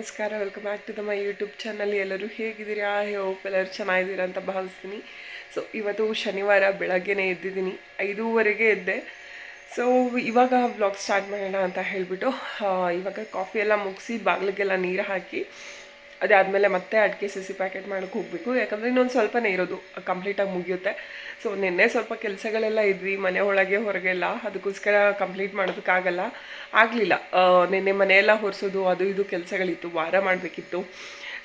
ನಮಸ್ಕಾರ, welcome back to my YouTube channel. ಎಲ್ಲರೂ ಹೇಗಿದ್ದೀರಾ? ಹೋಪ್ ಎಲ್ಲರೂ ಚೆನ್ನಾಗಿದ್ದೀರಾ ಅಂತ ಭಾವಿಸ್ತೀನಿ. ಸೊ ಇವತ್ತು ಶನಿವಾರ ಬೆಳಗ್ಗೆನೇ ಎದ್ದಿದ್ದೀನಿ, 5:30ಗೆ ಎದ್ದೆ. ಸೊ ಇವಾಗ ವ್ಲಾಗ್ ಸ್ಟಾರ್ಟ್ ಮಾಡೋಣ ಅಂತ ಹೇಳಿಬಿಟ್ಟು ಇವಾಗ ಕಾಫಿ ಎಲ್ಲ ಮುಗಿಸಿ ಬಾಗಿಲಿಗೆಲ್ಲ ನೀರು ಹಾಕಿ ಅದಾದಮೇಲೆ ಮತ್ತೆ ಅಡಿಕೆ ಸಸಿ ಪ್ಯಾಕೆಟ್ ಮಾಡೋಕ್ಕೆ ಹೋಗಬೇಕು. ಯಾಕಂದರೆ ಇನ್ನೊಂದು ಸ್ವಲ್ಪನೇ ಇರೋದು, ಕಂಪ್ಲೀಟಾಗಿ ಮುಗಿಯುತ್ತೆ. ಸೊ ನಿನ್ನೆ ಸ್ವಲ್ಪ ಕೆಲಸಗಳೆಲ್ಲ ಇದ್ವಿ ಮನೆ ಒಳಗೆ ಹೊರಗೆಲ್ಲ, ಅದಕ್ಕೋಸ್ಕರ ಕಂಪ್ಲೀಟ್ ಮಾಡೋದಕ್ಕಾಗಲಿಲ್ಲ. ನಿನ್ನೆ ಮನೆಯೆಲ್ಲ ಹೊರಿಸೋದು ಅದು ಇದು ಕೆಲಸಗಳಿತ್ತು, ವಾರ ಮಾಡಬೇಕಿತ್ತು.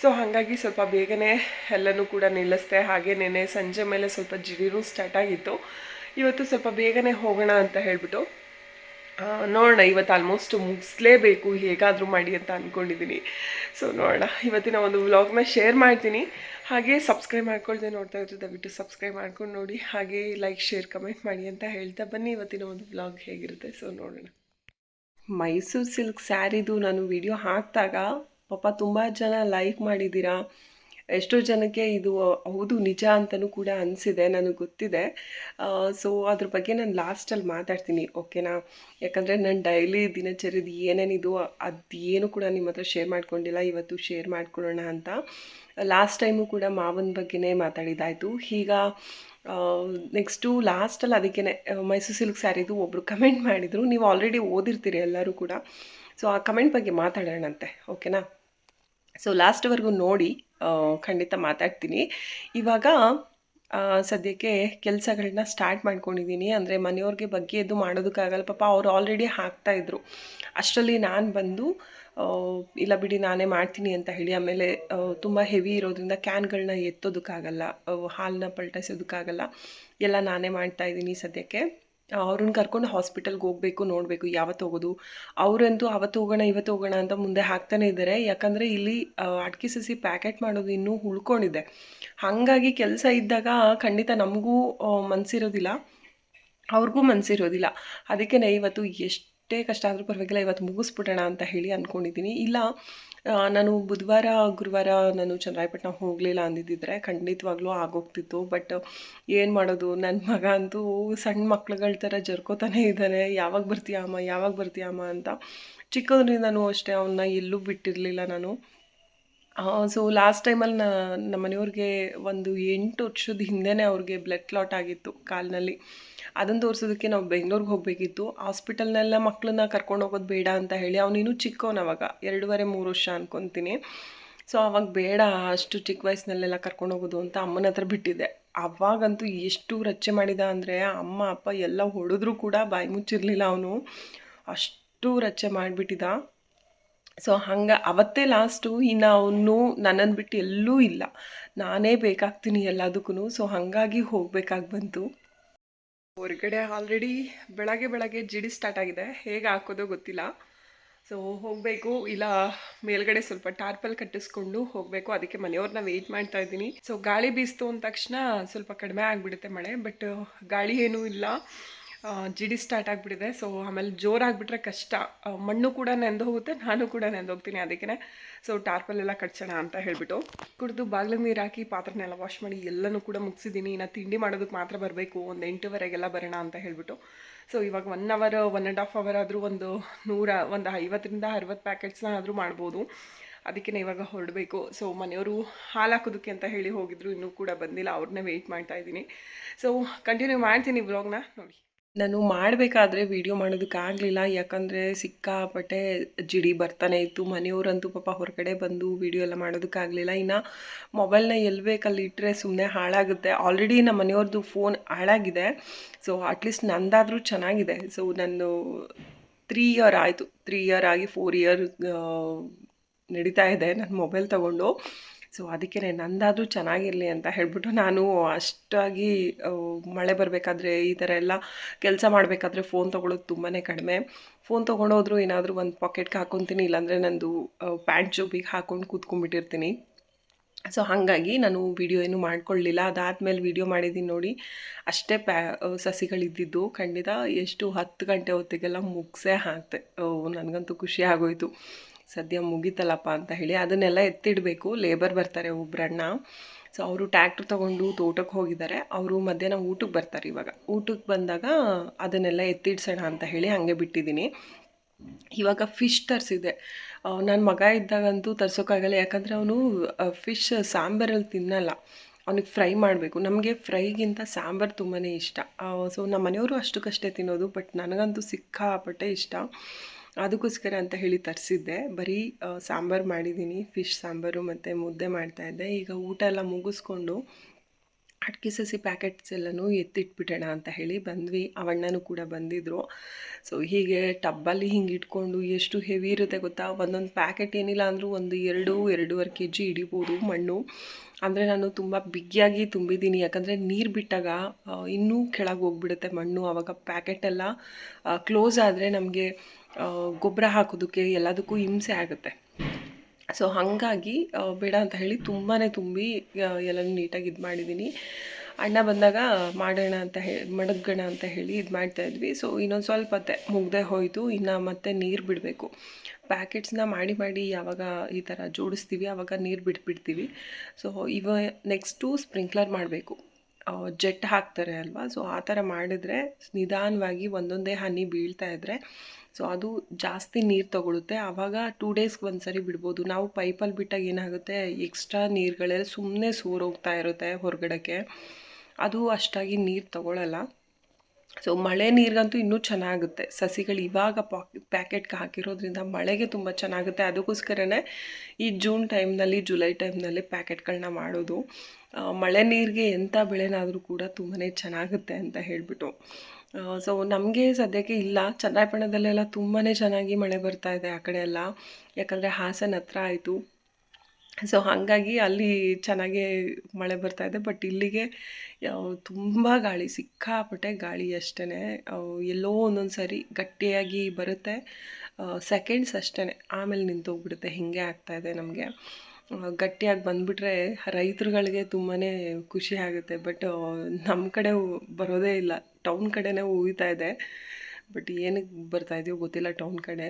ಸೊ ಹಾಗಾಗಿ ಸ್ವಲ್ಪ ಬೇಗನೆ ಎಲ್ಲನೂ ಕೂಡ ನಿಲ್ಲಿಸ್ದೆ. ಹಾಗೆ ನೆನ್ನೆ ಸಂಜೆ ಮೇಲೆ ಸ್ವಲ್ಪ ಜಿಡಿನೂ ಸ್ಟಾರ್ಟ್ ಆಗಿತ್ತು. ಇವತ್ತು ಸ್ವಲ್ಪ ಬೇಗನೆ ಹೋಗೋಣ ಅಂತ ಹೇಳಿಬಿಟ್ಟು ನೋಡೋಣ. ಇವತ್ತು ಆಲ್ಮೋಸ್ಟ್ ಮುಗಿಸ್ಲೇಬೇಕು ಹೇಗಾದರೂ ಮಾಡಿ ಅಂತ ಅಂದ್ಕೊಂಡಿದ್ದೀನಿ. ಸೊ ನೋಡೋಣ, ಇವತ್ತಿನ ಒಂದು ವ್ಲಾಗ್ನ ಶೇರ್ ಮಾಡ್ತೀನಿ. ಹಾಗೆ ಸಬ್ಸ್ಕ್ರೈಬ್ ಮಾಡ್ಕೊಳ್ದೆ ನೋಡ್ತಾ ಇದ್ರೆ ದಯವಿಟ್ಟು ಸಬ್ಸ್ಕ್ರೈಬ್ ಮಾಡ್ಕೊಂಡು ನೋಡಿ. ಹಾಗೆ ಲೈಕ್ ಶೇರ್ ಕಮೆಂಟ್ ಮಾಡಿ ಅಂತ ಹೇಳ್ತಾ ಬನ್ನಿ ಇವತ್ತಿನ ಒಂದು ವ್ಲಾಗ್ ಹೇಗಿರುತ್ತೆ. ಸೊ ನೋಡೋಣ. ಮೈಸೂರು ಸಿಲ್ಕ್ ಸ್ಯಾರಿದು ನಾನು ವಿಡಿಯೋ ಹಾಕಿದಾಗ ಪಾಪ ತುಂಬ ಜನ ಲೈಕ್ ಮಾಡಿದ್ದೀರಾ. ಎಷ್ಟೋ ಜನಕ್ಕೆ ಇದು ಹೌದು ನಿಜ ಅಂತಲೂ ಕೂಡ ಅನಿಸಿದೆ, ನನಗೆ ಗೊತ್ತಿದೆ. ಸೊ ಅದ್ರ ಬಗ್ಗೆ ನಾನು ಲಾಸ್ಟಲ್ಲಿ ಮಾತಾಡ್ತೀನಿ, ಓಕೆನಾ? ಯಾಕಂದರೆ ನಾನು ಡೈಲಿ ದಿನಚರಿದು ಏನೇನಿದು ಅದು ಏನು ಕೂಡ ನಿಮ್ಮ ಹತ್ರ ಶೇರ್ ಮಾಡ್ಕೊಂಡಿಲ್ಲ. ಇವತ್ತು ಶೇರ್ ಮಾಡ್ಕೊಳ್ಳೋಣ ಅಂತ. ಲಾಸ್ಟ್ ಟೈಮು ಕೂಡ ಮಾವನ ಬಗ್ಗೆನೇ ಮಾತಾಡಿದ್ದಾಯಿತು. ಈಗ ನೆಕ್ಸ್ಟು ಲಾಸ್ಟಲ್ಲಿ ಅದಕ್ಕೇ ಮೈಸೂರು ಸಿಲ್ಕ್ ಸ್ಯಾರಿದು ಒಬ್ಬರು ಕಮೆಂಟ್ ಮಾಡಿದರು. ನೀವು ಆಲ್ರೆಡಿ ಓದಿರ್ತೀರಿ ಎಲ್ಲರೂ ಕೂಡ. ಸೊ ಆ ಕಮೆಂಟ್ ಬಗ್ಗೆ ಮಾತಾಡೋಣಂತೆ, ಓಕೆನಾ? ಸೊ ಲಾಸ್ಟ್ವರೆಗೂ ನೋಡಿ, ಖಂಡಿತ ಮಾತಾಡ್ತೀನಿ. ಇವಾಗ ಸದ್ಯಕ್ಕೆ ಕೆಲಸಗಳನ್ನ ಸ್ಟಾರ್ಟ್ ಮಾಡ್ಕೊಂಡಿದ್ದೀನಿ. ಅಂದರೆ ಮನೆಯವ್ರಿಗೆ ಬಗ್ಗೆ ಎದ್ದು ಮಾಡೋದಕ್ಕಾಗಲ್ಲ, ಪಾಪ ಅವ್ರು ಆಲ್ರೆಡಿ ಹಾಕ್ತಾಯಿದ್ರು. ಅಷ್ಟರಲ್ಲಿ ನಾನು ಬಂದು ಇಲ್ಲ ಬಿಡಿ ನಾನೇ ಮಾಡ್ತೀನಿ ಅಂತ ಹೇಳಿ, ಆಮೇಲೆ ತುಂಬ ಹೆವಿ ಇರೋದ್ರಿಂದ ಕ್ಯಾನ್ಗಳನ್ನ ಎತ್ತೋದಕ್ಕಾಗಲ್ಲ, ಹಾಲನ್ನ ಪಲ್ಟಿಸೋದಕ್ಕಾಗಲ್ಲ, ಎಲ್ಲ ನಾನೇ ಮಾಡ್ತಾಯಿದ್ದೀನಿ ಸದ್ಯಕ್ಕೆ. ಅವ್ರನ್ನ ಕರ್ಕೊಂಡು ಹಾಸ್ಪಿಟಲ್ಗೆ ಹೋಗಬೇಕು, ನೋಡಬೇಕು ಯಾವತ್ತು ಹೋಗೋದು. ಅವರಂತೂ ಅವತ್ತು ಹೋಗೋಣ ಇವತ್ತು ಹೋಗೋಣ ಅಂತ ಮುಂದೆ ಹಾಕ್ತಾನೆ ಇದ್ದಾರೆ. ಯಾಕಂದರೆ ಇಲ್ಲಿ ಅಡಿಕೆ ಸಸಿ ಪ್ಯಾಕೆಟ್ ಮಾಡೋದು ಇನ್ನೂ ಉಳ್ಕೊಂಡಿದೆ. ಹಾಗಾಗಿ ಕೆಲಸ ಇದ್ದಾಗ ಖಂಡಿತ ನಮಗೂ ಮನಸ್ಸಿರೋದಿಲ್ಲ, ಅವ್ರಿಗೂ ಮನಸ್ಸಿರೋದಿಲ್ಲ. ಅದಕ್ಕೆ ಇವತ್ತು ಎಷ್ಟೇ ಕಷ್ಟ ಆದರೂ ಪರವಾಗಿಲ್ಲ ಇವತ್ತು ಮುಗಿಸ್ಬಿಡೋಣ ಅಂತ ಹೇಳಿ ಅಂದ್ಕೊಂಡಿದ್ದೀನಿ. ಇಲ್ಲ ನಾನು ಬುಧವಾರ ಗುರುವಾರ ನಾನು ಚನ್ನರಾಯಪಟ್ಟಣ ಹೋಗಲಿಲ್ಲ ಅಂದಿದ್ದಿದ್ರೆ ಖಂಡಿತವಾಗ್ಲೂ ಆಗೋಗ್ತಿತ್ತು. ಬಟ್ ಏನು ಮಾಡೋದು, ನನ್ನ ಮಗ ಅಂತೂ ಸಣ್ಣ ಮಕ್ಳುಗಳ ಥರ ಜರ್ಕೋತಾನೆ ಇದ್ದಾನೆ, ಯಾವಾಗ ಬರ್ತೀಯ ಅಮ್ಮ ಯಾವಾಗ ಬರ್ತೀಯ ಅಮ್ಮ ಅಂತ. ಚಿಕ್ಕದ್ರಿಂದನೂ ಅಷ್ಟೇ ಅವನ್ನ ಎಲ್ಲೂ ಬಿಟ್ಟಿರಲಿಲ್ಲ ನಾನು. ಸೊ ಲಾಸ್ಟ್ ಟೈಮಲ್ಲಿ ನಮ್ಮ ಮನೆಯವ್ರಿಗೆ ಒಂದು 8 ವರ್ಷದ ಹಿಂದೆಯೇ ಅವ್ರಿಗೆ ಬ್ಲಡ್ ಕ್ಲಾಟ್ ಆಗಿತ್ತು ಕಾಲಿನಲ್ಲಿ. ಅದನ್ನು ತೋರಿಸೋದಕ್ಕೆ ನಾವು ಬೆಂಗಳೂರಿಗೆ ಹೋಗಬೇಕಿತ್ತು. ಹಾಸ್ಪಿಟಲ್ನೆಲ್ಲ ಮಕ್ಕಳನ್ನ ಕರ್ಕೊಂಡು ಹೋಗೋದು ಬೇಡ ಅಂತ ಹೇಳಿ, ಅವನಿನ್ನೂ ಚಿಕ್ಕವನು ಅವಾಗ 2.5-3 ವರ್ಷ ಅನ್ಕೊತೀನಿ. ಸೊ ಅವಾಗ ಬೇಡ ಅಷ್ಟು ಚಿಕ್ಕ ವಯಸ್ಸಿನಲ್ಲೆಲ್ಲ ಕರ್ಕೊಂಡು ಹೋಗೋದು ಅಂತ ಅಮ್ಮನ ಹತ್ರ ಬಿಟ್ಟಿದ್ದೆ. ಅವಾಗಂತೂ ಎಷ್ಟು ರಚ್ಚೆ ಮಾಡಿದ ಅಂದರೆ ಅಮ್ಮ ಅಪ್ಪ ಎಲ್ಲ ಹೊಡೆದ್ರೂ ಕೂಡ ಬಾಯಿ ಮುಚ್ಚಿರಲಿಲ್ಲ ಅವನು, ಅಷ್ಟು ರಚ್ಚೆ ಮಾಡಿಬಿಟ್ಟಿದ್ದ. ಸೊ ಹಂಗೆ ಅವತ್ತೇ ಲಾಸ್ಟು. ಇನ್ನು ಅವನು ನನ್ನನ್ನು ಬಿಟ್ಟು ಎಲ್ಲೂ ಇಲ್ಲ, ನಾನೇ ಬೇಕಾಗ್ತೀನಿ ಎಲ್ಲದಕ್ಕೂ. ಸೊ ಹಾಗಾಗಿ ಹೋಗಬೇಕಾಗಿ ಬಂತು. ಹೊರಗಡೆ ಆಲ್ರೆಡಿ ಬೆಳಗ್ಗೆ ಜಿಡಿ ಸ್ಟಾರ್ಟ್ ಆಗಿದೆ, ಹೇಗೆ ಹಾಕೋದೋ ಗೊತ್ತಿಲ್ಲ. ಸೊ ಹೋಗಬೇಕು, ಇಲ್ಲ ಮೇಲ್ಗಡೆ ಸ್ವಲ್ಪ ಟಾರ್ಪಲ್ ಕಟ್ಟಿಸ್ಕೊಂಡು ಹೋಗಬೇಕು. ಅದಕ್ಕೆ ಮನೆಯವ್ರನ್ನ ವೆಯ್ಟ್ ಮಾಡ್ತಾ ಇದ್ದೀನಿ. ಸೊ ಗಾಳಿ ಬೀಸ್ತು ಅಂದ ತಕ್ಷಣ ಸ್ವಲ್ಪ ಕಡಿಮೆ ಆಗಿಬಿಡುತ್ತೆ ಮಳೆ, ಬಟ್ ಗಾಳಿ ಏನೂ ಇಲ್ಲ, ಜಿಡಿ ಸ್ಟಾರ್ಟ್ ಆಗಿಬಿಟ್ಟಿದೆ. ಸೊ ಆಮೇಲೆ ಜೋರಾಗಿಬಿಟ್ರೆ ಕಷ್ಟ, ಮಣ್ಣು ಕೂಡ ನೆಂದು ಹೋಗುತ್ತೆ, ನಾನು ಕೂಡ ನೆಂದೋಗ್ತೀನಿ. ಅದಕ್ಕೆ ಸೊ ಟಾರ್ಪಲ್ಲೆಲ್ಲ ಕಟ್ಸೋಣ ಅಂತ ಹೇಳಿಬಿಟ್ಟು ಕುಡಿದು ಬಾಗಿಲಿಗೆ ನೀರು ಹಾಕಿ ಪಾತ್ರೆನೆಲ್ಲ ವಾಶ್ ಮಾಡಿ ಎಲ್ಲನೂ ಕೂಡ ಮುಗಿಸಿದ್ದೀನಿ. ಇನ್ನು ತಿಂಡಿ ಮಾಡೋದಕ್ಕೆ ಮಾತ್ರ ಬರಬೇಕು, ಒಂದು 8:00ವರೆಗೆಲ್ಲ ಬರೋಣ ಅಂತ ಹೇಳಿಬಿಟ್ಟು. ಸೊ ಇವಾಗ 1 ಅವರ್ 1.5 ಅವರ್ ಆದರೂ ಒಂದು 50-60 ಪ್ಯಾಕೆಟ್ಸ್ನ ಆದರೂ ಮಾಡ್ಬೋದು. ಅದಕ್ಕೆ ಇವಾಗ ಹೊರಡಬೇಕು. ಸೊ ಮನೆಯವರು ಹಾಲು ಹಾಕೋದಕ್ಕೆ ಅಂತ ಹೇಳಿ ಹೋಗಿದ್ರು, ಇನ್ನೂ ಕೂಡ ಬಂದಿಲ್ಲ, ಅವ್ರನ್ನೇ ವೆಯ್ಟ್ ಮಾಡ್ತಾ ಇದ್ದೀನಿ. ಸೊ ಕಂಟಿನ್ಯೂ ಮಾಡ್ತೀನಿ ವ್ಲಾಗ್ನ ನೋಡಿ. ನಾನು ಮಾಡಬೇಕಾದ್ರೆ ವೀಡಿಯೋ ಮಾಡೋದಕ್ಕಾಗಲಿಲ್ಲ, ಯಾಕಂದರೆ ಸಿಕ್ಕಾಪಟ್ಟೆ ಜಿಡಿ ಬರ್ತಾನೆ ಇತ್ತು. ಮನೆಯವರಂತೂ ಪಾಪ ಹೊರಗಡೆ ಬಂದು ವೀಡಿಯೋ ಎಲ್ಲ ಮಾಡೋದಕ್ಕಾಗಲಿಲ್ಲ. ಇನ್ನು ಮೊಬೈಲ್ನ ಎಲ್ಲಿ ಬೇಕಲ್ಲಿ ಇಟ್ಟರೆ ಸುಮ್ಮನೆ ಹಾಳಾಗುತ್ತೆ. ಆಲ್ರೆಡಿ ನಮ್ಮ ಮನೆಯವ್ರದ್ದು ಫೋನ್ ಹಾಳಾಗಿದೆ. ಸೊ ಅಟ್ಲೀಸ್ಟ್ ನಂದಾದರೂ ಚೆನ್ನಾಗಿದೆ. ಸೊ ನಾನು 3 ಇಯರ್ ಆಯಿತು, 3 ಇಯರ್ ಆಗಿ 4 ಇಯರ್ ನಡೀತಾ ಇದೆ ನನ್ನ ಮೊಬೈಲ್ ತೊಗೊಂಡು. ಸೊ ಅದಕ್ಕೆ ನಂದಾದರೂ ಚೆನ್ನಾಗಿರಲಿ ಅಂತ ಹೇಳ್ಬಿಟ್ಟು ನಾನು ಅಷ್ಟಾಗಿ ಮಳೆ ಬರಬೇಕಾದ್ರೆ ಈ ಥರ ಎಲ್ಲ ಕೆಲಸ ಮಾಡಬೇಕಾದ್ರೆ ಫೋನ್ ತೊಗೊಳೋದು ತುಂಬಾ ಕಡಿಮೆ. ಫೋನ್ ತೊಗೊಂಡೋದ್ರೂ ಏನಾದರೂ ಒಂದು ಪಾಕೆಟ್ಗೆ ಹಾಕ್ಕೊತೀನಿ, ಇಲ್ಲಾಂದರೆ ನಂದು ಪ್ಯಾಂಟ್ ಜೋಬಿಗೆ ಹಾಕ್ಕೊಂಡು ಕೂತ್ಕೊಂಡ್ಬಿಟ್ಟಿರ್ತೀನಿ. ಸೊ ಹಾಗಾಗಿ ನಾನು ವೀಡಿಯೋ ಏನೂ ಮಾಡ್ಕೊಳ್ಳಲಿಲ್ಲ. ಅದಾದಮೇಲೆ ವೀಡಿಯೋ ಮಾಡಿದ್ದೀನಿ ನೋಡಿ, ಅಷ್ಟೇ ಸಸಿಗಳಿದ್ದಿದ್ದು. ಖಂಡಿತ ಎಷ್ಟು 10 ಗಂಟೆ ಹೊತ್ತಿಗೆಲ್ಲ ಮುಗಿಸೇ ಹಾಕ್ತೆ. ನನಗಂತೂ ಖುಷಿ ಆಗೋಯಿತು, ಸದ್ಯ ಮುಗೀತಲ್ಲಪ್ಪ ಅಂತ ಹೇಳಿ. ಅದನ್ನೆಲ್ಲ ಎತ್ತಿಡಬೇಕು, ಲೇಬರ್ ಬರ್ತಾರೆ ಒಬ್ಬರಣ್ಣ. ಸೊ ಅವರು ಟ್ಯಾಕ್ಟ್ರ್ ತೊಗೊಂಡು ತೋಟಕ್ಕೆ ಹೋಗಿದ್ದಾರೆ. ಅವರು ಮಧ್ಯಾಹ್ನ ಊಟಕ್ಕೆ ಬರ್ತಾರೆ. ಇವಾಗ ಊಟಕ್ಕೆ ಬಂದಾಗ ಅದನ್ನೆಲ್ಲ ಎತ್ತಿಡ್ಸೋಣ ಅಂತ ಹೇಳಿ ಹಾಗೆ ಬಿಟ್ಟಿದ್ದೀನಿ. ಇವಾಗ ಫಿಶ್ ತರಿಸಿದೆ. ನನ್ನ ಮಗ ಇದ್ದಾಗಂತೂ ತರ್ಸೋಕ್ಕಾಗಲ್ಲ, ಯಾಕಂದರೆ ಅವನು ಫಿಶ್ ಸಾಂಬಾರಲ್ಲಿ ತಿನ್ನಲ್ಲ, ಅವ್ನಿಗೆ ಫ್ರೈ ಮಾಡಬೇಕು. ನಮಗೆ ಫ್ರೈಗಿಂತ ಸಾಂಬಾರು ತುಂಬಾ ಇಷ್ಟ. ಸೊ ನಮ್ಮ ಮನೆಯವರು ಅಷ್ಟಕ್ಕಷ್ಟೇ ತಿನ್ನೋದು, ಬಟ್ ನನಗಂತೂ ಸಿಕ್ಕಾಪಟ್ಟೆ ಇಷ್ಟ. ಅದಕ್ಕೋಸ್ಕರ ಅಂತ ಹೇಳಿ ತರಿಸಿದ್ದೆ. ಬರೀ ಸಾಂಬಾರು ಮಾಡಿದ್ದೀನಿ, ಫಿಶ್ ಸಾಂಬಾರು ಮತ್ತು ಮುದ್ದೆ ಮಾಡ್ತಾಯಿದ್ದೆ. ಈಗ ಊಟ ಎಲ್ಲ ಮುಗಿಸ್ಕೊಂಡು ಅಡಿಕೆ ಸಸಿ ಪ್ಯಾಕೆಟ್ಸ್ ಎಲ್ಲನೂ ಎತ್ತಿಟ್ಬಿಡೋಣ ಅಂತ ಹೇಳಿ ಬಂದ್ವಿ. ಅವಣ್ಣನೂ ಕೂಡ ಬಂದಿದ್ದರು. ಸೊ ಹೀಗೆ ಟಬ್ಬಲ್ಲಿ ಹಿಂಗೆ ಇಟ್ಕೊಂಡು ಎಷ್ಟು ಹೆವಿ ಇರುತ್ತೆ ಗೊತ್ತಾ, ಒಂದೊಂದು ಪ್ಯಾಕೆಟ್ ಏನಿಲ್ಲ ಅಂದರೂ ಒಂದು 2-2.5 kg ಹಿಡಿಬೋದು ಮಣ್ಣು. ಅಂದರೆ ನಾನು ತುಂಬ ಬಿಗಿಯಾಗಿ ತುಂಬಿದ್ದೀನಿ, ಯಾಕಂದರೆ ನೀರು ಬಿಟ್ಟಾಗ ಇನ್ನೂ ಕೆಳಗೆ ಹೋಗ್ಬಿಡುತ್ತೆ ಮಣ್ಣು. ಆವಾಗ ಪ್ಯಾಕೆಟೆಲ್ಲ ಕ್ಲೋಸ್ ಆದರೆ ನಮಗೆ ಗೊಬ್ಬರ ಹಾಕೋದಕ್ಕೆ ಎಲ್ಲದಕ್ಕೂ ಹಿಂಸೆ ಆಗುತ್ತೆ. ಸೊ ಹಾಗಾಗಿ ಬೇಡ ಅಂತ ಹೇಳಿ ತುಂಬಾ ತುಂಬಿ ಎಲ್ಲನೂ ನೀಟಾಗಿ ಇದು ಮಾಡಿದ್ದೀನಿ. ಅಣ್ಣ ಬಂದಾಗ ಮಾಡೋಣ ಅಂತ ಮಡಗೋಣ ಅಂತ ಹೇಳಿ ಇದು ಮಾಡ್ತಾಯಿದ್ವಿ. ಸೊ ಇನ್ನೊಂದು ಸ್ವಲ್ಪ ಹೊತ್ತೆ ಮುಗ್ದೇ ಹೋಯಿತು, ಇನ್ನು ಮತ್ತೆ ನೀರು ಬಿಡಬೇಕು. ಪ್ಯಾಕೆಟ್ಸ್ನ ಮಾಡಿ ಯಾವಾಗ ಈ ಥರ ಜೋಡಿಸ್ತೀವಿ ಆವಾಗ ನೀರು ಬಿಟ್ಬಿಡ್ತೀವಿ. ಸೊ ನೆಕ್ಸ್ಟು ಸ್ಪ್ರಿಂಕ್ಲರ್ ಮಾಡಬೇಕು. ಜೆಟ್ ಹಾಕ್ತಾರೆ ಅಲ್ವಾ, ಸೊ ಆ ಥರ ಮಾಡಿದ್ರೆ ನಿಧಾನವಾಗಿ ಒಂದೊಂದೇ ಹನಿ ಬೀಳ್ತಾ ಇದ್ದರೆ ಸೊ ಅದು ಜಾಸ್ತಿ ನೀರು ತಗೊಳುತ್ತೆ. ಆವಾಗ 2 ಡೇಸ್ಗೆ ಒಂದು ಸರಿ ಬಿಡ್ಬೋದು. ನಾವು ಪೈಪಲ್ಲಿ ಬಿಟ್ಟಾಗ ಏನಾಗುತ್ತೆ, ಎಕ್ಸ್ಟ್ರಾ ನೀರುಗಳೆಲ್ಲ ಸುಮ್ಮನೆ ಸೋರೋಗ್ತಾ ಇರುತ್ತೆ ಹೊರಗಡೆಗೆ, ಅದು ಅಷ್ಟಾಗಿ ನೀರು ತಗೊಳ್ಳಲ್ಲ. ಸೊ ಮಳೆ ನೀರಿಗಂತೂ ಇನ್ನೂ ಚೆನ್ನಾಗುತ್ತೆ. ಸಸಿಗಳು ಇವಾಗ ಪ್ಯಾಕೆಟ್ಗೆ ಹಾಕಿರೋದ್ರಿಂದ ಮಳೆಗೆ ತುಂಬ ಚೆನ್ನಾಗುತ್ತೆ. ಅದಕ್ಕೋಸ್ಕರನೇ ಈ ಜೂನ್ ಟೈಮ್ನಲ್ಲಿ, ಜುಲೈ ಟೈಮ್ನಲ್ಲಿ ಪ್ಯಾಕೆಟ್ಗಳನ್ನ ಮಾಡೋದು. ಮಳೆ ನೀರಿಗೆ ಎಂಥ ಬೆಳೆನಾದರೂ ಕೂಡ ತುಂಬಾ ಚೆನ್ನಾಗುತ್ತೆ ಅಂತ ಹೇಳಿಬಿಟ್ಟು. ಸೊ ನಮಗೆ ಸದ್ಯಕ್ಕೆ ಇಲ್ಲ, ಚನ್ನರಾಯಪಟ್ಟಣದಲ್ಲೆಲ್ಲ ತುಂಬಾ ಚೆನ್ನಾಗಿ ಮಳೆ ಬರ್ತಾ ಇದೆ ಆ ಕಡೆ ಎಲ್ಲ, ಯಾಕಂದರೆ ಹಾಸನ ಹತ್ರ ಆಯಿತು. ಸೊ ಹಾಗಾಗಿ ಅಲ್ಲಿ ಚೆನ್ನಾಗೇ ಮಳೆ ಬರ್ತಾ ಇದೆ. ಬಟ್ ಇಲ್ಲಿಗೆ ತುಂಬ ಗಾಳಿ, ಸಿಕ್ಕಾಪಟ್ಟೆ ಗಾಳಿ ಅಷ್ಟೇ. ಎಲ್ಲೋ ಒಂದೊಂದು ಸರಿ ಗಟ್ಟಿಯಾಗಿ ಬರುತ್ತೆ, ಸೆಕೆಂಡ್ಸ್ ಅಷ್ಟೇ, ಆಮೇಲೆ ನಿಂತೋಗ್ಬಿಡುತ್ತೆ. ಹೀಗೆ ಆಗ್ತಾಯಿದೆ ನಮಗೆ. ಗಟ್ಟಿಯಾಗಿ ಬಂದುಬಿಟ್ರೆ ರೈತರುಗಳಿಗೆ ತುಂಬಾ ಖುಷಿ ಆಗುತ್ತೆ. ಬಟ್ ನಮ್ಮ ಕಡೆ ಬರೋದೇ ಇಲ್ಲ, ಟೌನ್ ಕಡೆನೇ ಉಯ್ತಾ ಇದೆ. ಬಟ್ ಏನಕ್ಕೆ ಬರ್ತಾ ಇದೆಯೋ ಗೊತ್ತಿಲ್ಲ ಟೌನ್ ಕಡೆ.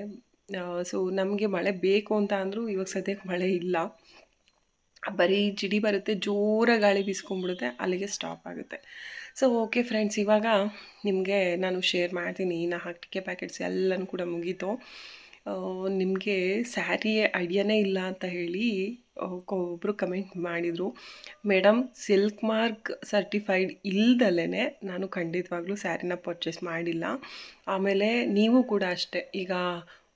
ಸೊ ನಮಗೆ ಮಳೆ ಬೇಕು ಅಂತ ಅಂದರೂ ಇವಾಗ ಸದ್ಯಕ್ಕೆ ಮಳೆ ಇಲ್ಲ. ಬರೀ ಜಿಡಿ ಬರುತ್ತೆ, ಜೋರ ಗಾಳಿ ಬೀಸ್ಕೊಂಡ್ಬಿಡುತ್ತೆ, ಅಲ್ಲಿಗೆ ಸ್ಟಾಪ್ ಆಗುತ್ತೆ. ಸೊ ಓಕೆ ಫ್ರೆಂಡ್ಸ್, ಇವಾಗ ನಿಮಗೆ ನಾನು ಶೇರ್ ಮಾಡ್ತೀನಿ. ಅಡಿಕೆ ಪ್ಯಾಕೆಟ್ಸ್ ಎಲ್ಲನೂ ಕೂಡ ಮುಗೀತು. ನಿಮಗೆ ಸ್ಯಾರಿ ಐಡಿಯಾನೇ ಇಲ್ಲ ಅಂತ ಹೇಳಿ ಒಬ್ಬರು ಕಮೆಂಟ್ ಮಾಡಿದರು. ಮೇಡಮ್, ಸಿಲ್ಕ್ ಮಾರ್ಕ್ ಸರ್ಟಿಫೈಡ್ ಇಲ್ದಲೇ ನಾನು ಖಂಡಿತವಾಗ್ಲೂ ಸ್ಯಾರಿನ ಪರ್ಚೇಸ್ ಮಾಡಿಲ್ಲ. ಆಮೇಲೆ ನೀವು ಕೂಡ ಅಷ್ಟೇ, ಈಗ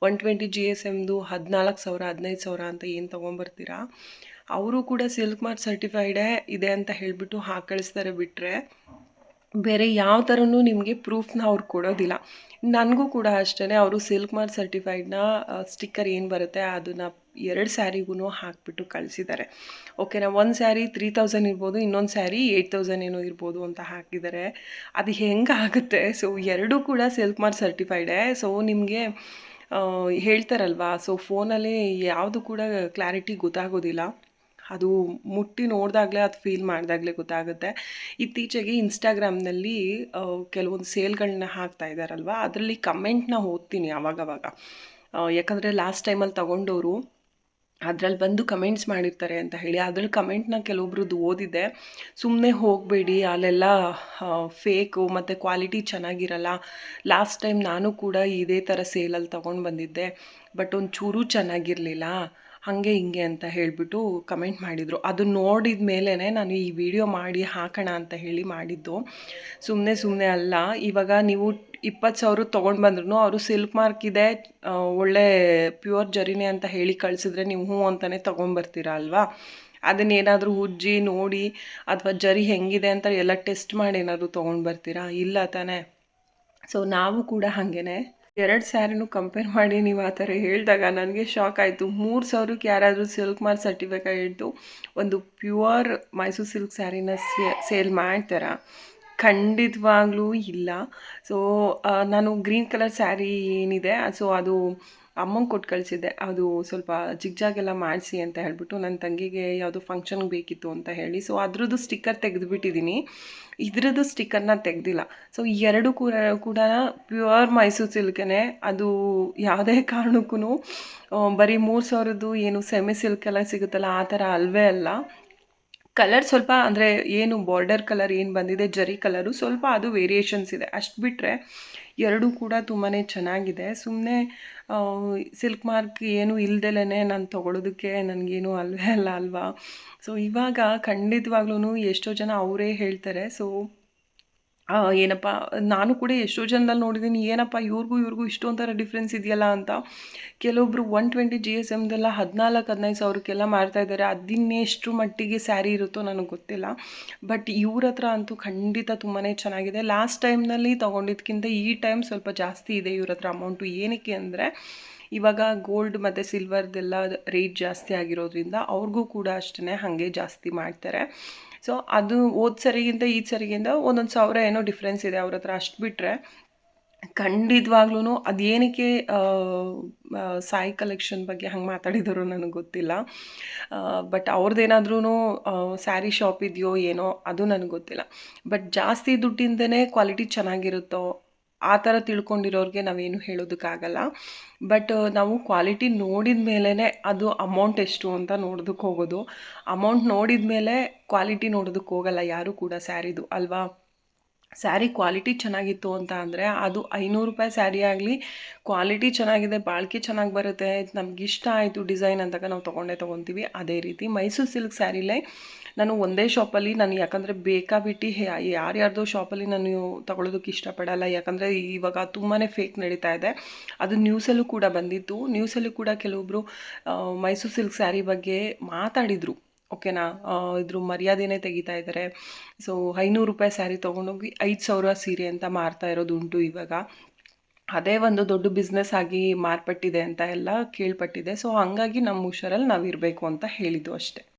120 GSMದು 14,000 15,000 ಅಂತ ಏನು ತೊಗೊಂಬರ್ತೀರಾ, ಅವರು ಕೂಡ ಸಿಲ್ಕ್ ಮಾರ್ಕ್ ಸರ್ಟಿಫೈಡೇ ಇದೆ ಅಂತ ಹೇಳಿಬಿಟ್ಟು ಹಾಕಿ ಕಳಿಸ್ತಾರೆ. ಬಿಟ್ಟರೆ ಬೇರೆ ಯಾವ ಥರನೂ ನಿಮಗೆ ಪ್ರೂಫ್ನ ಅವ್ರು ಕೊಡೋದಿಲ್ಲ. ನನಗೂ ಕೂಡ ಅಷ್ಟೇ, ಅವರು ಸಿಲ್ಕ್ ಮಾರ್ಕ್ ಸರ್ಟಿಫೈಡ್ನ ಸ್ಟಿಕ್ಕರ್ ಏನು ಬರುತ್ತೆ ಅದನ್ನು 2 ಸ್ಯಾರಿಗೂ ಹಾಕಿಬಿಟ್ಟು ಕಳಿಸಿದ್ದಾರೆ. ಓಕೆನಾ, ಒಂದು ಸ್ಯಾರಿ 3,000 ಇರ್ಬೋದು, ಇನ್ನೊಂದು ಸ್ಯಾರಿ 8,000 ಏನೋ ಇರ್ಬೋದು ಅಂತ ಹಾಕಿದ್ದಾರೆ. ಅದು ಹೆಂಗಾಗುತ್ತೆ? ಸೊ ಎರಡೂ ಕೂಡ ಸಿಲ್ಕ್ ಮಾರ್ಕ್ ಸರ್ಟಿಫೈಡೇ. ಸೊ ನಿಮಗೆ ಹೇಳ್ತಾರಲ್ವಾ, ಸೊ ಫೋನಲ್ಲಿ ಯಾವುದು ಕೂಡ ಕ್ಲಾರಿಟಿ ಗೊತ್ತಾಗೋದಿಲ್ಲ, ಅದು ಮುಟ್ಟಿ ನೋಡಿದಾಗಲೇ, ಅದು ಫೀಲ್ ಮಾಡಿದಾಗಲೇ ಗೊತ್ತಾಗುತ್ತೆ. ಇತ್ತೀಚೆಗೆ ಇನ್ಸ್ಟಾಗ್ರಾಮ್ನಲ್ಲಿ ಕೆಲವೊಂದು ಸೇಲ್ಗಳನ್ನ ಹಾಕ್ತಾ ಇದ್ದಾರಲ್ವ, ಅದರಲ್ಲಿ ಕಮೆಂಟ್ನ ಓದ್ತೀನಿ ಆವಾಗವಾಗ. ಯಾಕಂದರೆ ಲಾಸ್ಟ್ ಟೈಮಲ್ಲಿ ತಗೊಂಡವರು ಅದರಲ್ಲಿ ಬಂದು ಕಮೆಂಟ್ಸ್ ಮಾಡಿರ್ತಾರೆ ಅಂತ ಹೇಳಿ, ಅದ್ರಲ್ಲಿ ಕಮೆಂಟ್ನ ಕೆಲವೊಬ್ರದ್ದು ಓದಿದೆ. ಸುಮ್ಮನೆ ಹೋಗಬೇಡಿ, ಅಲ್ಲೆಲ್ಲ ಫೇಕು ಮತ್ತು ಕ್ವಾಲಿಟಿ ಚೆನ್ನಾಗಿರಲ್ಲ. ಲಾಸ್ಟ್ ಟೈಮ್ ನಾನು ಕೂಡ ಇದೇ ಥರ ಸೇಲಲ್ಲಿ ತೊಗೊಂಡು ಬಂದಿದ್ದೆ, ಬಟ್ ಒಂಚೂರೂ ಚೆನ್ನಾಗಿರಲಿಲ್ಲ, ಹಾಗೆ ಹಿಂಗೆ ಅಂತ ಹೇಳಿಬಿಟ್ಟು ಕಮೆಂಟ್ ಮಾಡಿದರು. ಅದು ನೋಡಿದ ಮೇಲೇ ನಾನು ಈ ವಿಡಿಯೋ ಮಾಡಿ ಹಾಕೋಣ ಅಂತ ಹೇಳಿ ಮಾಡಿದ್ದು, ಸುಮ್ಮನೆ ಅಲ್ಲ. ಇವಾಗ ನೀವು 20,000 ತೊಗೊಂಡು ಬಂದ್ರೂ ಅವರು ಸಿಲ್ಕ್ ಮಾರ್ಕ್ ಇದೆ, ಒಳ್ಳೆ ಪ್ಯೂರ್ ಜರಿನೇ ಅಂತ ಹೇಳಿ ಕಳಿಸಿದ್ರೆ ನೀವು ಹ್ಞೂ ಅಂತಲೇ ತೊಗೊಂಬರ್ತೀರಾ ಅಲ್ವಾ. ಅದನ್ನೇನಾದರೂ ಉಜ್ಜಿ ನೋಡಿ ಅಥವಾ ಜರಿ ಹೆಂಗಿದೆ ಅಂತ ಎಲ್ಲ ಟೆಸ್ಟ್ ಮಾಡಿ ಏನಾದರೂ ತೊಗೊಂಡು ಬರ್ತೀರಾ? ಇಲ್ಲ ತಾನೇ. ಸೊ ನಾವು ಕೂಡ ಹಾಗೇ 2 ಸ್ಯಾರಿನೂ ಕಂಪೇರ್ ಮಾಡಿ ನೀವು ಆ ಥರ ಹೇಳಿದಾಗ ನನಗೆ ಶಾಕ್ ಆಯಿತು. 3,000ಕ್ಕೆ ಯಾರಾದರೂ ಸಿಲ್ಕ್ ಮಾರ್ಕ್ ಸರ್ಟಿಫಿಕೇಟ್ದು ಒಂದು ಪ್ಯೂರ್ ಮೈಸೂರು ಸಿಲ್ಕ್ ಸ್ಯಾರಿನ ಸೇಲ್ ಮಾಡ್ತಾರಾ? ಖಂಡಿತವಾಗ್ಲೂ ಇಲ್ಲ. ಸೊ ನಾನು ಗ್ರೀನ್ ಕಲರ್ ಸ್ಯಾರಿ ಏನಿದೆ, ಸೊ ಅದು ಅಮ್ಮಂಗೆ ಕೊಟ್ಟು ಕಳಿಸಿದ್ದೆ. ಅದು ಸ್ವಲ್ಪ ಜಿಗ್ಜಾಗೆಲ್ಲ ಮಾಡಿಸಿ ಅಂತ ಹೇಳ್ಬಿಟ್ಟು, ನನ್ನ ತಂಗಿಗೆ ಯಾವುದೋ ಫಂಕ್ಷನ್ಗೆ ಬೇಕಿತ್ತು ಅಂತ ಹೇಳಿ. ಸೊ ಅದ್ರದ್ದು ಸ್ಟಿಕ್ಕರ್ ತೆಗೆದುಬಿಟ್ಟಿದ್ದೀನಿ, ಇದ್ರದ್ದು ಸ್ಟಿಕ್ಕರ್ನ ತೆಗೆದಿಲ್ಲ. ಸೊ ಎರಡು ಕೂಡ ಪ್ಯೂರ್ ಮೈಸೂರು ಸಿಲ್ಕೇ. ಅದು ಯಾವುದೇ ಕಾರಣಕ್ಕೂ ಬರೀ 3,000ದ್ದು ಏನು ಸೆಮಿ ಸಿಲ್ಕ್ ಎಲ್ಲ ಸಿಗುತ್ತಲ್ಲ ಆ ಥರ ಅಲ್ವೇ ಅಲ್ಲ. ಕಲರ್ ಸ್ವಲ್ಪ ಅಂದರೆ ಏನು ಬಾರ್ಡರ್ ಕಲರ್ ಏನು ಬಂದಿದೆ, ಜರಿ ಕಲರು ಸ್ವಲ್ಪ ಅದು ವೇರಿಯೇಷನ್ಸ್ ಇದೆ, ಅಷ್ಟು ಬಿಟ್ಟರೆ ಎರಡೂ ಕೂಡ ತುಂಬಾ ಚೆನ್ನಾಗಿದೆ. ಸುಮ್ಮನೆ ಸಿಲ್ಕ್ ಮಾರ್ಕ್ ಏನೂ ಇಲ್ದೆಲೇ ನಾನು ತೊಗೊಳೋದಕ್ಕೆ ನನಗೇನು ಅಲ್ವೇ ಅಲ್ಲ ಅಲ್ವಾ. ಸೊ ಇವಾಗ ಖಂಡಿತವಾಗ್ಲೂ ಎಷ್ಟೋ ಜನ ಅವರೇ ಹೇಳ್ತಾರೆ. ಸೊ ಏನಪ್ಪ, ನಾನು ಕೂಡ ಎಷ್ಟೋ ಜನದಲ್ಲಿ ನೋಡಿದ್ದೀನಿ, ಏನಪ್ಪ ಇವ್ರಿಗೂ ಇಷ್ಟೊಂಥರ ಡಿಫ್ರೆನ್ಸ್ ಇದೆಯಲ್ಲ ಅಂತ. ಕೆಲವೊಬ್ಬರು 120 GSMದೆಲ್ಲ 14,000-15,000 ಸಾವಿರಕ್ಕೆಲ್ಲ ಮಾರ್ತಾಯಿದ್ದಾರೆ. ಅದಿನ್ನೆಷ್ಟು ಮಟ್ಟಿಗೆ ಸ್ಯಾರಿ ಇರುತ್ತೋ ನನಗೆ ಗೊತ್ತಿಲ್ಲ. ಬಟ್ ಇವ್ರ ಹತ್ರ ಅಂತೂ ಖಂಡಿತ ತುಂಬಾ ಚೆನ್ನಾಗಿದೆ. ಲಾಸ್ಟ್ ಟೈಮ್ನಲ್ಲಿ ತೊಗೊಂಡಿದ್ದಕ್ಕಿಂತ ಈ ಟೈಮ್ ಸ್ವಲ್ಪ ಜಾಸ್ತಿ ಇದೆ ಇವ್ರ ಹತ್ರ ಅಮೌಂಟು. ಏನಕ್ಕೆ ಅಂದರೆ ಇವಾಗ ಗೋಲ್ಡ್ ಮತ್ತು ಸಿಲ್ವರ್ದೆಲ್ಲ ರೇಟ್ ಜಾಸ್ತಿ ಆಗಿರೋದ್ರಿಂದ ಅವ್ರಿಗೂ ಕೂಡ ಅಷ್ಟೇ ಹಾಗೆ ಜಾಸ್ತಿ ಮಾಡ್ತಾರೆ. ಸೊ ಅದು ಹೋದ ಸರಿಗಿಂತ ಈ ಸರಿಗಿಂತ ಒಂದೊಂದು ಸಾವಿರ ಏನೋ ಡಿಫ್ರೆನ್ಸ್ ಇದೆ ಅವ್ರ ಹತ್ರ. ಅಷ್ಟು ಬಿಟ್ಟರೆ ಖಂಡಿತವಾಗ್ಲೂ ಅದೇನಕ್ಕೆ ಸಾಯಿ ಕಲೆಕ್ಷನ್ ಬಗ್ಗೆ ಹಂಗೆ ಮಾತಾಡಿದರು ನನಗೆ ಗೊತ್ತಿಲ್ಲ. ಬಟ್ ಅವ್ರದ್ದೇನಾದ್ರೂ ಸ್ಯಾರಿ ಶಾಪ್ ಇದೆಯೋ ಏನೋ ಅದು ನನಗೆ ಗೊತ್ತಿಲ್ಲ. ಬಟ್ ಜಾಸ್ತಿ ದುಡ್ಡಿಂದನೇ ಕ್ವಾಲಿಟಿ ಚೆನ್ನಾಗಿರುತ್ತೋ ಆ ಥರ ತಿಳ್ಕೊಂಡಿರೋರಿಗೆ ನಾವೇನು ಹೇಳೋದಕ್ಕಾಗಲ್ಲ. ಬಟ್ ನಾವು ಕ್ವಾಲಿಟಿ ನೋಡಿದ ಮೇಲೇ ಅದು ಅಮೌಂಟ್ ಎಷ್ಟು ಅಂತ ನೋಡೋದಕ್ಕೆ ಹೋಗೋದು. ಅಮೌಂಟ್ ನೋಡಿದ ಮೇಲೆ ಕ್ವಾಲಿಟಿ ನೋಡೋದಕ್ಕೆ ಹೋಗಲ್ಲ ಯಾರೂ ಕೂಡ ಸ್ಯಾರಿದು ಅಲ್ವಾ. ಸ್ಯಾರಿ ಕ್ವಾಲಿಟಿ ಚೆನ್ನಾಗಿತ್ತು ಅಂತ ಅಂದರೆ ಅದು 500 ರೂಪಾಯಿ ಸ್ಯಾರಿ ಆಗಲಿ, ಕ್ವಾಲಿಟಿ ಚೆನ್ನಾಗಿದೆ, ಬಾಳಿಕೆ ಚೆನ್ನಾಗಿ ಬರುತ್ತೆ, ನಮಗಿಷ್ಟ ಆಯಿತು ಡಿಸೈನ್ ಅಂದಾಗ ನಾವು ತೊಗೊತೀವಿ. ಅದೇ ರೀತಿ ಮೈಸೂರು ಸಿಲ್ಕ್ ಸ್ಯಾರಿಲೇ ನಾನು ಒಂದೇ ಶಾಪಲ್ಲಿ ಯಾಕಂದರೆ ಬೇಕಾಬಿಟ್ಟು ಯಾರ್ಯಾರ್ದೋ ಶಾಪಲ್ಲಿ ನಾನು ತೊಗೊಳೋದಕ್ಕೆ ಇಷ್ಟಪಡಲ್ಲ. ಯಾಕಂದರೆ ಇವಾಗ ತುಂಬಾ ಫೇಕ್ ನಡೀತಾ ಇದೆ. ಅದು ನ್ಯೂಸಲ್ಲೂ ಕೂಡ ಬಂದಿತ್ತು. ನ್ಯೂಸಲ್ಲೂ ಕೂಡ ಕೆಲವೊಬ್ಬರು ಮೈಸೂರು ಸಿಲ್ಕ್ ಸ್ಯಾರಿ ಬಗ್ಗೆ ಮಾತಾಡಿದರು. ಓಕೆನಾ, ಇದ್ರ ಮರ್ಯಾದೆನೇ ತೆಗಿತಾ ಇದ್ದಾರೆ. ಸೊ 500 ರೂಪಾಯಿ ಸ್ಯಾರಿ ತೊಗೊಂಡೋಗಿ 5,000 ಸೀರೆ ಅಂತ ಮಾರ್ತಾ ಇರೋದು ಉಂಟು ಇವಾಗ. ಅದೇ ಒಂದು ದೊಡ್ಡ ಬಿಸ್ನೆಸ್ ಆಗಿ ಮಾರ್ಪಟ್ಟಿದೆ ಅಂತ ಎಲ್ಲ ಕೇಳ್ಪಟ್ಟಿದೆ. ಸೊ ಹಾಗಾಗಿ ನಮ್ಮ ಹುಷಾರಲ್ಲಿ ನಾವು ಇರಬೇಕು ಅಂತ ಹೇಳಿದ್ದು ಅಷ್ಟೇ.